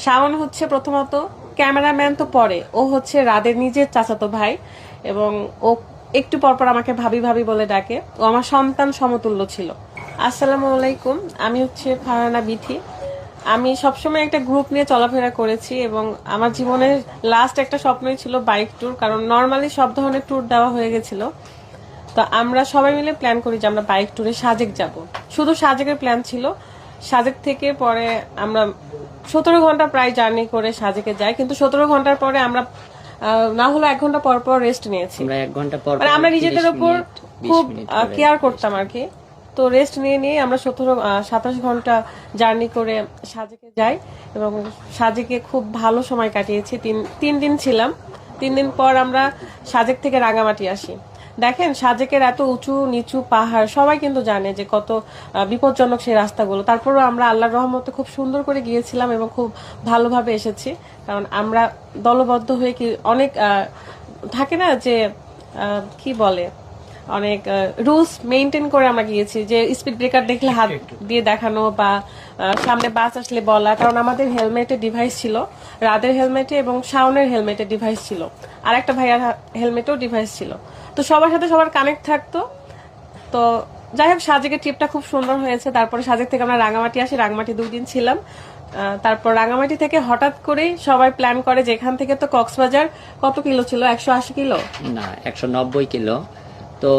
শাওন হচ্ছে প্রথমত ক্যামেরাম্যান, তো পরে ও হচ্ছে রাদের নিজের চাচাতো ভাই, এবং ও একটু পরপর আমাকে ভাবি ভাবি বলে ডাকে। ও আমার সন্তান সমতুল্য ছিল। আসসালামু আলাইকুম, আমি হচ্ছে ফারহানা বিথি। আমি সবসময় একটা গ্রুপ নিয়ে চলাফেরা করেছি, এবং আমার জীবনের লাস্ট একটা স্বপ্নই ছিল বাইক ট্যুর, কারণ নর্মালি সব ধরনের ট্যুর দেওয়া হয়ে গেছিল। তো আমরা সবাই মিলে প্ল্যান করি যে আমরা বাইক ট্যুরে সাজেক যাব। শুধু সাজেকের প্ল্যান ছিল। সাজেক থেকে পরে আমরা 17 ঘন্টা প্রায় জার্নি করে সাজেকে যাই, কিন্তু 17 ঘন্টার পরে আমরা না হলে 1 ঘন্টা পর পর রেস্ট নিয়েছি। আমরা 1 ঘন্টা পর মানে আমরা নিজেদের উপর খুব কেয়ার করতাম আর কি। তো রেস্ট নিয়ে নিয়ে আমরা 27 ঘন্টা জার্নি করে সাজেকে যাই, এবং সাজেকে খুব ভালো সময় কাটিয়েছি। তিন দিন ছিলাম। 3 দিন পর আমরা সাজেক থেকে রাঙামাটি আসি। দেখেন, সাজেকের এত উঁচু নিচু পাহাড়, সবাই কিন্তু জানে যে কত বিপজ্জনক সেই রাস্তাগুলো। তারপরেও আমরা আল্লাহর রহমতে খুব সুন্দর করে গিয়েছিলাম এবং খুব ভালোভাবে এসেছি, কারণ আমরা দলবদ্ধ হয়ে কি অনেক থাকে না যে কি বলে, অনেক রুলস মেনটেন করে আমরা গিয়েছি, যে স্পিড ব্রেকার দেখলে হাত দিয়ে দেখানো, বা সামনে বাস আসলে বলা। কারণ আমাদের হেলমেটে ডিভাইস ছিল, রাদের হেলমেটে এবং শাওনের হেলমেটে ডিভাইস ছিল, আর একটা ভাইয়ার হেলমেটেও ডিভাইস ছিল। তো সবার সাথে সবার কানেক্ট থাকতো। তো যাই হোক, সাজেকের ট্রিপটা খুব সুন্দর হয়েছে। তারপরে সাজেক থেকে আমরা রাঙামাটি আসি, রাঙামাটি 2 দিন ছিলাম। তারপর রাঙামাটি থেকে হঠাৎ করেই সবাই প্ল্যান করে, যেখান থেকে তো কক্সবাজার কত কিলো ছিল, 180 কিলো না 190 কিলো। তো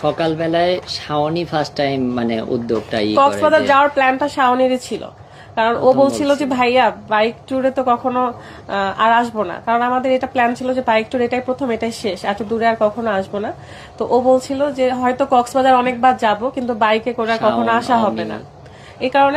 সকালবেলায় শাওনি ফার্স্ট টাইম মানে উদ্যোগটা কক্সবাজার যাওয়ার প্ল্যানটা শাওনেরই ছিল, কারণ ও বলছিল যে ভাইয়া বাইক ট্যুরে তো কখনো আর আসবো না, কারণ আমাদের এটা প্ল্যান ছিল যে বাইক ট্যুর এটাই প্রথম, এটাই শেষ, এত দূরে আর কখনো আসবো না। তো ও বলছিল যে হয়তো কক্সবাজার অনেকবার যাব, কিন্তু বাইকে করে আর কখনো আসা হবে না। এই কারণে